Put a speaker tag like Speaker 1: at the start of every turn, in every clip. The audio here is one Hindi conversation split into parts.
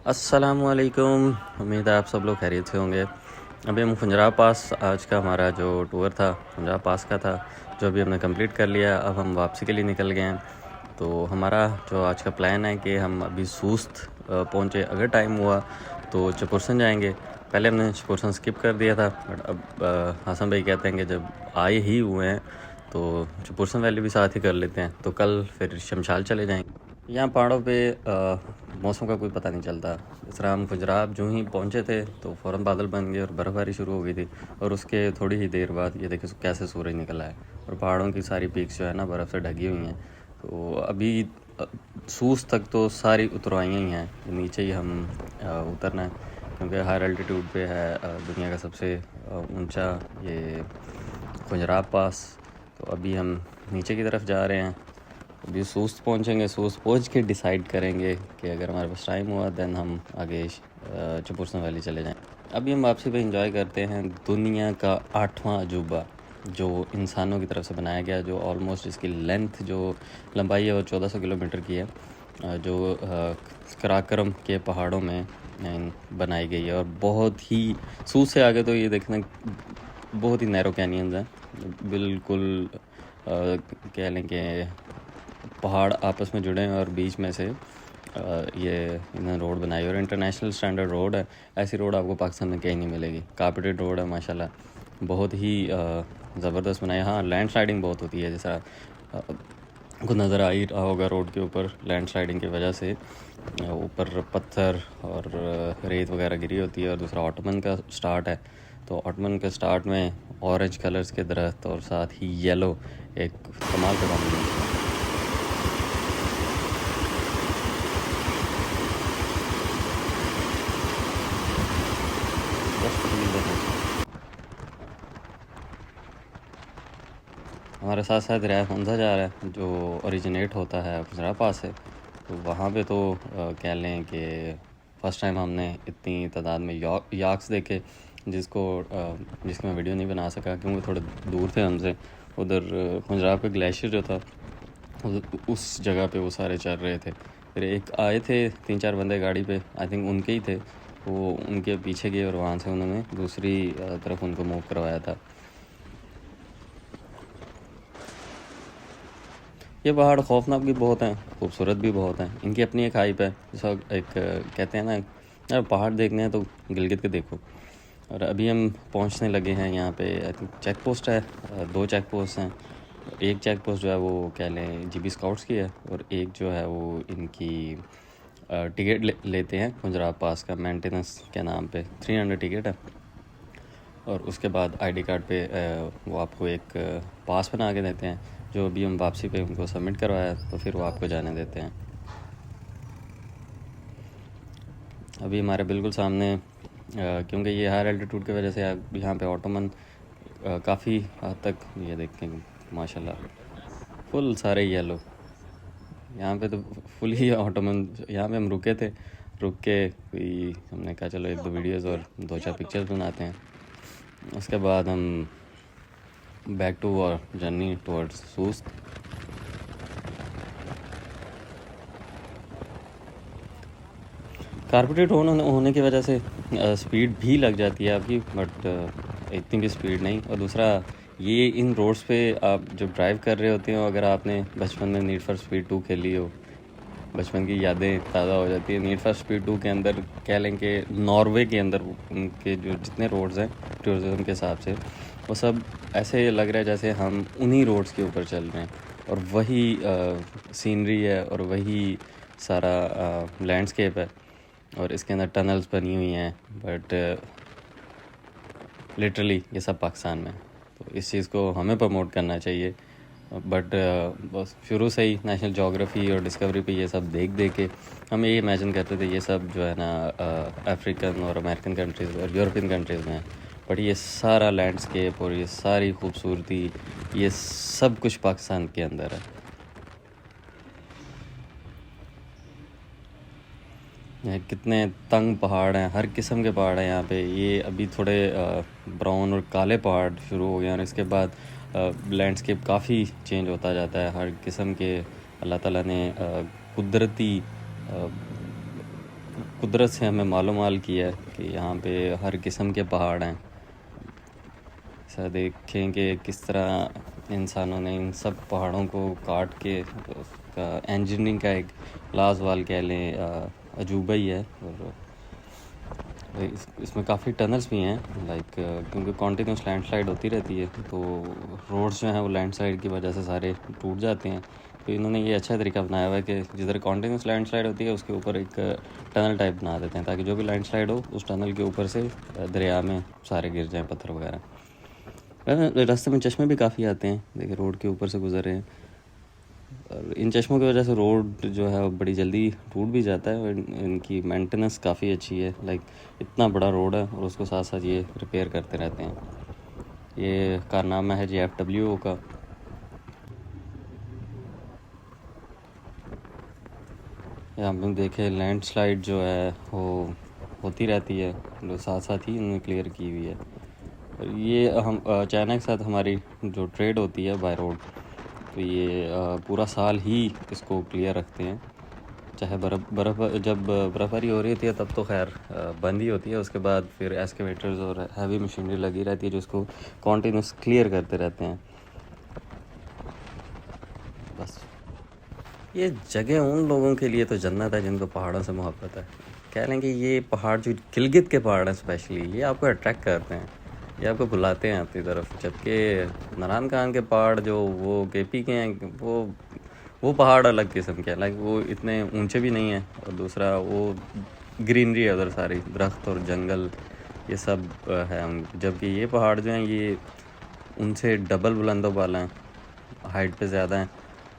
Speaker 1: अस्सलामुअलैकुम। उम्मीद है आप सब लोग खैरियत से होंगे। अभी हम खुंजराब पास, आज का हमारा जो टूर था खुंजराब पास का था, जो अभी हमने कंप्लीट कर लिया। अब हम वापसी के लिए निकल गए हैं। तो हमारा जो आज का प्लान है कि हम अभी सूस्त पहुँचे, अगर टाइम हुआ तो चपुरसन जाएंगे। पहले हमने चपुरसन स्किप कर दिया था, बट अब हसन भाई कहते हैं कि जब आए ही हुए हैं तो चपुरसन वैली भी साथ ही कर लेते हैं। तो कल फिर शमशाल चले जाएंगे। यहाँ पहाड़ों पे मौसम का कोई पता नहीं चलता। इस तरह हम गुजरात जो ही पहुँचे थे तो फ़ौरन बादल बन गए और बर्फ़बारी शुरू हो गई थी। और उसके थोड़ी ही देर बाद ये देखिए कैसे सूरज निकला है और पहाड़ों की सारी पीक्स जो है ना बर्फ़ से ढकी हुई हैं। तो अभी सूस तक तो सारी उतरवाई ही हैं, नीचे ही हम उतरना है क्योंकि हायर एल्टीट्यूड पे है दुनिया का सबसे ऊंचा ये खुंजराब पास। तो अभी हम नीचे की तरफ जा रहे हैं। अभी सूस्त पहुँचेंगे, सूस्त पहुँच के डिसाइड करेंगे कि अगर हमारे पास टाइम हुआ दैन हम आगे चपुरसन वैली चले जाएं। अभी हम वापसी पे इंजॉय करते हैं दुनिया का 8वां अजूबा जो इंसानों की तरफ से बनाया गया, जो ऑलमोस्ट इसकी लेंथ जो लंबाई है वो 1400 किलोमीटर की है, जो कराकरम के पहाड़ों में बनाई गई है। और बहुत ही सूस से आगे तो ये देखना बहुत ही नैरो कैनियंस हैं, बिल्कुल कह लें कि पहाड़ आपस में जुड़े हैं और बीच में से ये इन्होंने रोड बनाई और इंटरनेशनल स्टैंडर्ड रोड है। ऐसी रोड आपको पाकिस्तान में कहीं नहीं मिलेगी। कार्पेटेड रोड है माशाल्लाह, बहुत ही ज़बरदस्त बनाई। हाँ, लैंड स्लाइडिंग बहुत होती है, जैसा को नज़र आ ही रहा होगा रोड के ऊपर लैंड स्लाइडिंग की वजह से ऊपर पत्थर और रेत वगैरह गिरी होती है। और दूसरा ऑटमन का स्टार्ट है, तो ऑटमन के स्टार्ट में ऑरेंज कलर्स के दरख्त और साथ ही येलो, एक कमाल का कॉम्बिनेशन है। हमारे साथ साथ रियाज हमजा जा रहा है जो ओरिजिनेट होता है खुजरा पास से। तो वहाँ पे तो कह लें कि फ़र्स्ट टाइम हमने इतनी तादाद में याक्स देखे, जिसकी मैं वीडियो नहीं बना सका क्योंकि थोड़े दूर थे हमसे। उधर खुजरा पे ग्लेशियर जो था उस जगह पे वो सारे चल रहे थे। फिर एक आए थे 3-4 बंदे गाड़ी पे, आई थिंक उनके ही थे। वो उनके पीछे गए और वहाँ से उन्होंने दूसरी तरफ उनको मूव करवाया था। ये पहाड़ खौफनाक भी बहुत हैं, खूबसूरत भी बहुत हैं। इनकी अपनी एक हाइप है, जैसा एक कहते हैं ना यार पहाड़ देखने हैं तो गिलगित के देखो। और अभी हम पहुंचने लगे हैं यहाँ पे। आई थिंक चेक पोस्ट है, 2 चेक पोस्ट हैं। एक चेक पोस्ट जो है वो कह लें जीबी स्काउट्स की है और एक जो है वो इनकी टिकट लेते हैं खुंजराब पास का मेंटेनेंस के नाम पे। 300 टिकट है और उसके बाद आईडी कार्ड पे वो आपको एक पास बना के देते हैं, जो अभी हम वापसी पे उनको सबमिट करवाया तो फिर वो आपको जाने देते हैं। अभी हमारे बिल्कुल सामने क्योंकि ये हायर एल्टीट्यूड की वजह से यहाँ पे ऑटोमन काफ़ी हद तक ये देखें माशाल्लाह फुल सारे येलो। यहाँ पे तो फुल ही ऑटोमन। यहाँ पे हम रुके थे, रुक के कोई हमने कहा चलो 1-2 वीडियोज़ और 2-4 पिक्चर्स बनाते हैं। उसके बाद हम back to our journey towards सूस्त। कार्पेटेड होने की वजह से स्पीड भी लग जाती है आपकी, बट इतनी भी स्पीड नहीं। और दूसरा ये इन रोड्स पे आप जब ड्राइव कर रहे होते हो, अगर आपने बचपन में नीड फॉर स्पीड 2 खेली हो, बचपन की यादें ताज़ा हो जाती है। नीड फॉर स्पीड 2 के अंदर कह लें कि नॉर्वे के अंदर उनके जो जितने रोड्स हैं टूरिज्म के हिसाब से, वो सब ऐसे लग रहा है जैसे हम उन्हीं रोड्स के ऊपर चल रहे हैं और वही सीनरी है और वही सारा लैंडस्केप है। और इसके अंदर टनल्स बनी हुई हैं, बट लिटरली ये सब पाकिस्तान में। तो इस चीज़ को हमें प्रमोट करना चाहिए। बट बस शुरू से ही नेशनल जोग्राफ़ी और डिस्कवरी पे ये सब देख देख के हम ये इमेजिन करते थे ये सब जो है ना अफ्रीकन और अमेरिकन कंट्रीज़ और यूरोपियन कंट्रीज़ में है। बट ये सारा लैंडस्केप और ये सारी खूबसूरती, ये सब कुछ पाकिस्तान के अंदर है। यहाँ कितने तंग पहाड़ हैं, हर किस्म के पहाड़ हैं यहाँ पे। ये अभी थोड़े ब्राउन और काले पहाड़ शुरू हो गए हैं और इसके बाद लैंडस्केप काफ़ी चेंज होता जाता है। हर किस्म के अल्लाह ताला ने कुदरती कुदरत से हमें मालूमाल किया है कि यहाँ पे हर किस्म के पहाड़ हैं। ऐसा देखें कि किस तरह इंसानों ने इन सब पहाड़ों को काट के उसका इंजीनियरिंग का एक लाजवाल कह लें अजूबा ही है। और इसमें काफ़ी टनल्स भी हैं लाइक क्योंकि कॉन्टीन्यूस लैंडस्लाइड होती रहती है तो रोड्स जो हैं वो लैंडस्लाइड की वजह से सारे टूट जाते हैं। तो इन्होंने ये अच्छा तरीका बनाया हुआ है कि जिधर कॉन्टीन्यूस लैंडस्लाइड होती है उसके ऊपर एक टनल टाइप बना देते हैं ताकि जो भी लैंडस्लाइड हो उस टनल के ऊपर से दरिया में सारे गिर जाएँ पत्थर वगैरह। रास्ते में चश्मे भी काफ़ी आते हैं, देखिए रोड के ऊपर से गुजर रहे हैं और इन चश्मों की वजह से रोड जो है वो बड़ी जल्दी टूट भी जाता है और इनकी मेंटेनेंस काफ़ी अच्छी है। लाइक इतना बड़ा रोड है और उसको साथ साथ ये रिपेयर करते रहते हैं। ये कारनामा है जी FWO का। यहाँ पे देखे लैंडस्लाइड जो है वो होती रहती है, जो साथ साथ ही इन्होंने क्लियर की हुई है। और ये हम चाइना के साथ हमारी जो ट्रेड होती है बाय रोड, तो ये पूरा साल ही इसको क्लियर रखते हैं। चाहे बर्फ़ जब बर्फ़बारी हो रही होती है तब तो खैर बंद ही होती है, उसके बाद फिर एक्सकेवेटर्स और हैवी मशीनरी लगी रहती है जो इसको कॉन्टीन्यूस क्लियर करते रहते हैं। बस ये जगह उन लोगों के लिए तो जन्नत है जिनको पहाड़ों से मोहब्बत है। कह लें कि ये पहाड़ जो गिलगित के पहाड़ हैं स्पेशली, ये आपको अट्रैक्ट करते हैं, ये आपको बुलाते हैं अपनी तरफ। जबकि नारायण खान के पहाड़ जो वो KP के हैं वो पहाड़ अलग किस्म के हैं, लाइक वो इतने ऊंचे भी नहीं हैं और दूसरा वो ग्रीनरी है उधर, सारी दरख्त और जंगल ये सब है। जबकि ये पहाड़ जो हैं ये उनसे डबल बुलंदों वाला हैं, हाइट पे ज़्यादा हैं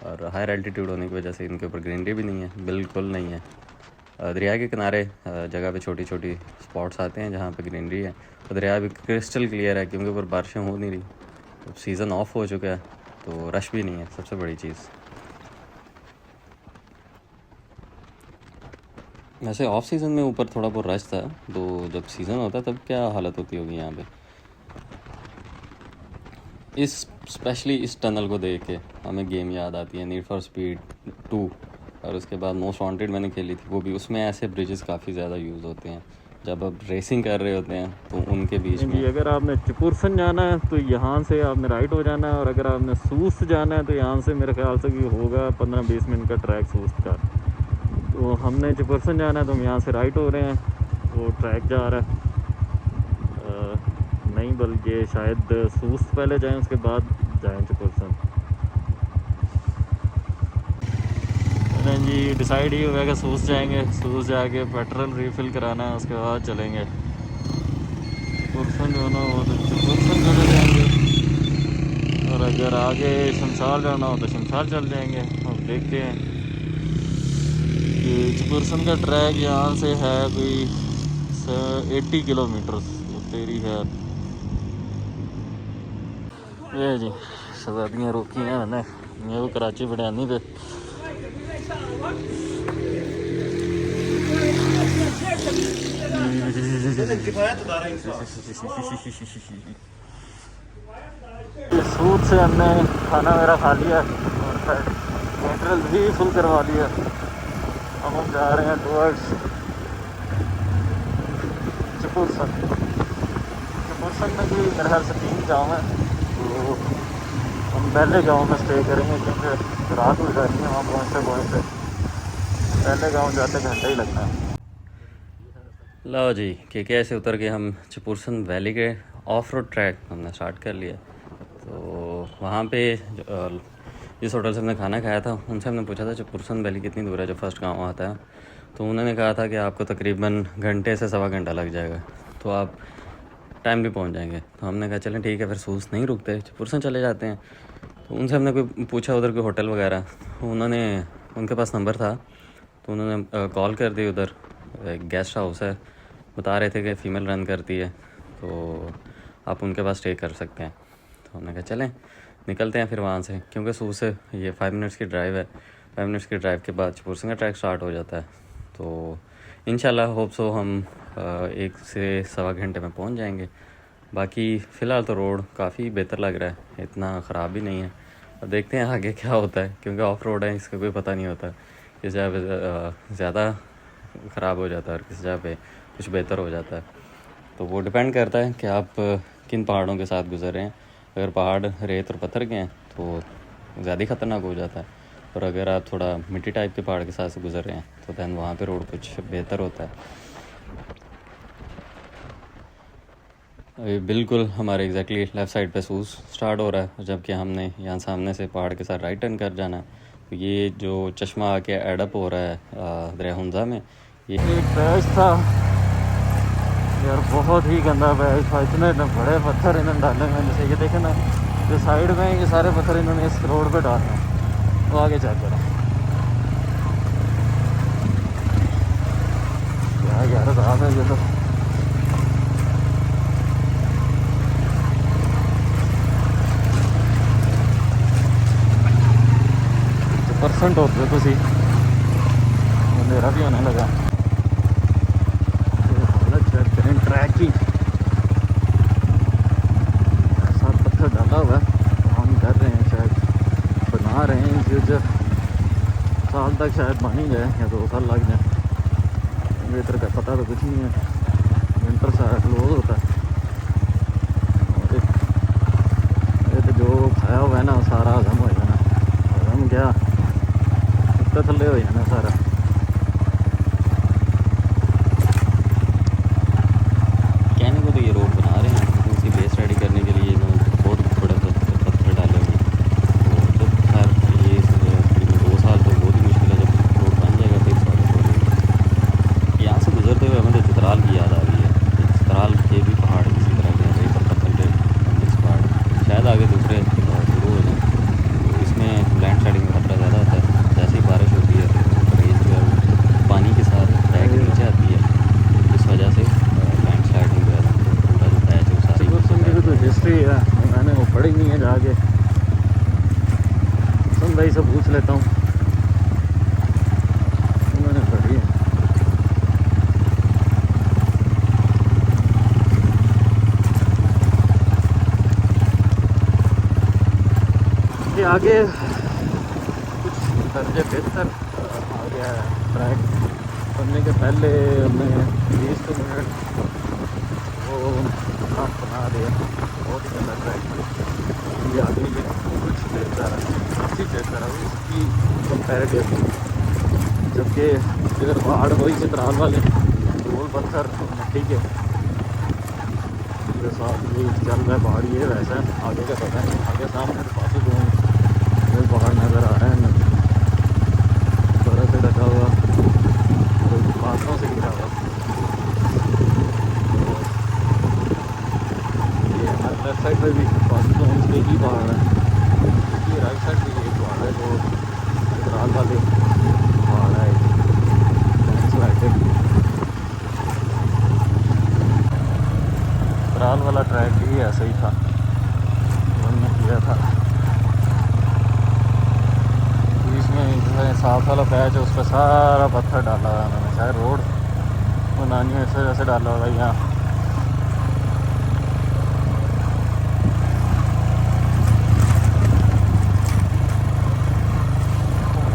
Speaker 1: और हायर एल्टीट्यूड होने की वजह से इनके ऊपर ग्रीनरी भी नहीं है, बिल्कुल नहीं है। दरिया के किनारे जगह पे छोटी छोटी स्पॉट्स आते हैं जहाँ पे ग्रीनरी है। तो दरिया भी क्रिस्टल क्लियर है क्योंकि ऊपर बारिशें हो नहीं रही, तो सीज़न ऑफ हो चुका है तो रश भी नहीं है, सबसे बड़ी चीज़। वैसे ऑफ सीज़न में ऊपर थोड़ा बहुत रश था, तो जब सीज़न होता है तब क्या हालत होती होगी यहाँ पे। इस स्पेशली इस टनल को देख के हमें गेम याद आती है नीड फॉर स्पीड 2, और उसके बाद मोस्ट वांटेड मैंने खेली थी वो भी। उसमें ऐसे ब्रिजेस काफ़ी ज़्यादा यूज़ होते हैं जब आप रेसिंग कर रहे होते हैं तो उनके बीच में।
Speaker 2: अगर आपने चपुरसन जाना है तो यहाँ से आपने राइट हो जाना है, और अगर आपने सूस जाना है तो यहाँ से मेरे ख्याल से भी होगा 15-20 मिनट का ट्रैक सूस का। तो हमने चपुरसन जाना है तो हम यहाँ से राइट हो रहे हैं, वो ट्रैक जा रहा है नहीं बल्कि शायद सूस पहले जाएं उसके बाद जाएं चपुरसन। जी डिसाइड ही हुआ कि सूस जाएंगे, सूस जाके पेट्रोल रिफ़िल कराना है, उसके बाद चलेंगे चपुरसन जाना हो तो चपुरसन चले जाएंगे, और अगर आगे शमशाल जाना हो तो शमशाल चल जाएंगे। अब देखते हैं कि चपुरसन का ट्रैक यहाँ से है कोई 80 किलोमीटर तेरी है। ये जी शहजादियाँ रोकी हैं मैंने, ये वो कराची बड़ानी पे सूद से हमने खाना वगैरह खा लिया और पेट्रोल भी फुल करवा लिया। अब हम जा रहे हैं टुवर्ड्स चपुरसन। चपुरसन में भी मेरे ख्याल से 3 गाँव हैं, तो हम पहले गांव में स्टे करेंगे क्योंकि रात हो जाती है वहाँ पहुँचते पहले गांव जाते घंटे ही लगना है।
Speaker 1: लो जी KK से उतर के हम चपुरसन वैली के ऑफ रोड ट्रैक हमने स्टार्ट कर लिया। तो वहाँ पे जिस होटल से हमने खाना खाया था उनसे हमने पूछा था चपुरसन वैली कितनी दूर है, जो फर्स्ट गांव आता है। तो उन्होंने कहा था कि आपको तकरीबन घंटे से सवा घंटा लग जाएगा, तो आप टाइम भी पहुंच जाएंगे। तो हमने कहा चलें ठीक है, फिर सूस नहीं रुकते, चपुरसन चले जाते हैं। तो उनसे हमने कोई पूछा उधर कोई होटल वगैरह, उन्होंने उनके पास नंबर था तो उन्होंने कॉल कर दी। उधर एक गेस्ट हाउस है, बता रहे थे कि फ़ीमेल रन करती है, तो आप उनके पास स्टे कर सकते हैं। तो हमने कहा चलें निकलते हैं फिर वहाँ से, क्योंकि सूस से ये 5 मिनट्स की ड्राइव है। 5 मिनट्स की ड्राइव के बाद चपुरसन का ट्रैक स्टार्ट हो जाता है। तो इंशाल्लाह होप सो हम 1 से सवा घंटे में पहुँच जाएंगे। बाकी फ़िलहाल तो रोड काफ़ी बेहतर लग रहा है, इतना ख़राब भी नहीं है। अब देखते हैं आगे क्या होता है, क्योंकि ऑफ रोड है, इसका कोई पता नहीं होता कि ज़्यादा ख़राब हो जाता है और किसी जगह पे कुछ बेहतर हो जाता है। तो वो डिपेंड करता है कि आप किन पहाड़ों के साथ गुज़र रहे हैं। अगर पहाड़ रेत और पत्थर के हैं तो ज़्यादा ही ख़तरनाक हो जाता है, और अगर आप थोड़ा मिट्टी टाइप के पहाड़ के साथ से गुज़र रहे हैं तो दैन वहाँ पे रोड कुछ बेहतर होता है। अभी बिल्कुल हमारे एग्जैक्टली लेफ़्ट साइड पे सूज स्टार्ट हो रहा है, जबकि हमने यहाँ सामने से पहाड़ के साथ राइट टर्न कर जाना है। तो ये जो चश्मा आके एडअप हो रहा है दरिया में, ये
Speaker 2: एक पैच था यार, बहुत ही गंदा पैच था। इतने बड़े पत्थर इन्होंने डाले हैं जैसे ये देखे ना, जो साइड में ये सारे पत्थर इन्होंने इस रोड पे डाले हैं। वो आगे चेक करें क्या यार साहब है ये तो। परसेंट होते तो सी मेरा भी होने लगा। हालत चेक करें ट्रैक की, ऐसा पत्थर डाला हुआ है। हम कर रहे हैं, शायद बना रहे हैं, फ्यूचर साल तक शायद बन ही जाए या 2 साल लग जाए। वेदर का पता तो कुछ नहीं है, विंटर सारा क्लोज होता है। और ये तो जो खाया हुआ है ना सारा हजम हो जाना, हजम क्या थले हो जाना सारा।
Speaker 1: कहने को तो ये रोड बना रहे हैं, लेकिन इसी बेस रेडी करने के लिए इन्होंने बहुत बड़े पत्थर डाले हुए हैं। तो जब खैर ये तकरीबन 2 साल तो बहुत ही मुश्किल है, जब रोड बन जाएगा फिर सारे रोड। यहाँ से गुजरते हुए हमें तो चित्राल की याद आ रही है। चित्राल के भी पहाड़ किसी तरह के हैं, पर पत्थर के पहाड़, शायद आगे दूसरे शुरू हो जाए। तो इसमें लैंड स्लाइडिंग का खतरा ज़्यादा होता है। जैसे ही बारिश होती है तो रेत जो है पानी के साथ बह के नीचे आती है, इस वजह से लैंड स्लाइडिंग जो है पूरा जो पैच है वो सारी
Speaker 2: मेरी तो हिस्ट्री है, मैंने वो पढ़ी नहीं है जाके। सुन भाई से पूछ लेता हूँ, उन्होंने पढ़ी है। ये आगे कुछ दर्जे बेहतर आ गया है ट्रैक बनने के पहले। हमने 20 मिनट वो रात बना दिया, बहुत ही गंदा ट्रैक। ये आगे के कुछ बेहतर है, काफ़ी बेहतर है उसकी कंपेरेटिव। जबकि इधर पहाड़ वही चित्राल वाले गोल पत्थर मिट्टी के साथ ये चल रहा है पहाड़। ये वैसा है, आगे का पता है। आगे सामने तो काफ़ी पहाड़ नज़र आ रहे हैं, बर्फ़ से ढका हुआ, बादलों से घिरा हुआ। ये हमारे लेफ्ट साइड पे भी पाकिस्तान के ही पहाड़ है, ये राइट साइड पे एक पहाड़ है जो चित्राल वाले पहाड़ है। चित्राल वाला ट्रैक भी ऐसा ही था, उन्होंने किया था। इसमें साफ वाला पैच है, उस पर सारा पत्थर डाला हुआ है उन्होंने, शायद रोड बनानी है इस वजह से डाला होगा। यहाँ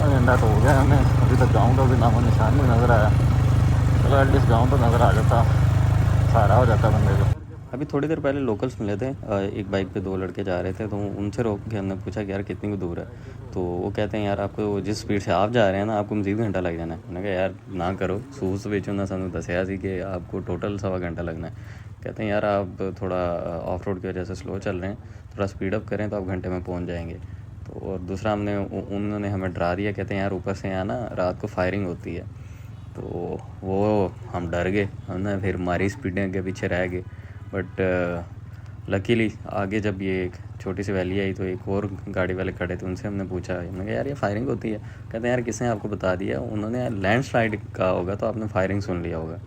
Speaker 2: घंटा तो हो गया हमें, अभी तक गाँव का भी नामो निशान नहीं नज़र आया। चलो एटलीस्ट गाँव तो नज़र आ जाता, सहारा हो जाता बंदे को।
Speaker 1: अभी थोड़ी देर पहले लोकल्स मिले थे, एक बाइक पे 2 लड़के जा रहे थे, तो उनसे रोक के हमने पूछा कि यार कितनी को दूर है। तो वो कहते हैं यार आपको जिस स्पीड से आप जा रहे हैं ना, आपको मज़ीद घंटा लग जाना है। मैंने कहा यार ना करो, सूस बेचो ना, सानू दसिया सी कि आपको टोटल 1.25 घंटा लगना है। कहते हैं यार आप थोड़ा ऑफ रोड की वजह से स्लो चल रहे हैं, थोड़ा स्पीड अप करें तो आप घंटे में पहुँच जाएंगे। तो और दूसरा उन्होंने हमें डरा दिया, कहते हैं यार ऊपर से यहाँ ना रात को फायरिंग होती है। तो वो हम डर गए, हमने फिर हमारी स्पीडें के पीछे रह गए। बट लकीली आगे जब ये एक छोटी सी वैली आई तो एक और गाड़ी वाले खड़े थे, उनसे हमने पूछा, हमने कहा यार ये फायरिंग होती है। कहते हैं यार किसने आपको बता दिया? उन्होंने लैंड स्लाइड का होगा तो आपने फायरिंग सुन लिया होगा।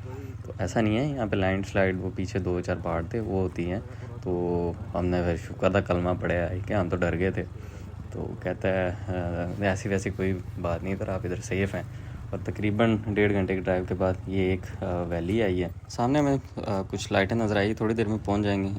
Speaker 1: तो ऐसा नहीं है, यहाँ पे लैंड स्लाइड वो पीछे 2-4 पहाड़ थे वो होती हैं। तो हमने फिर शुक्र था कलमा पढ़ा है कि हम तो डर गए थे। तो कहता है ऐसी वैसी कोई बात नहीं, इधर आप इधर सेफ़ हैं। और तकरीबन 1.5 घंटे के ड्राइव के बाद ये एक वैली आई है सामने में, कुछ लाइटें नज़र आई, थोड़ी देर में पहुंच जाएंगे।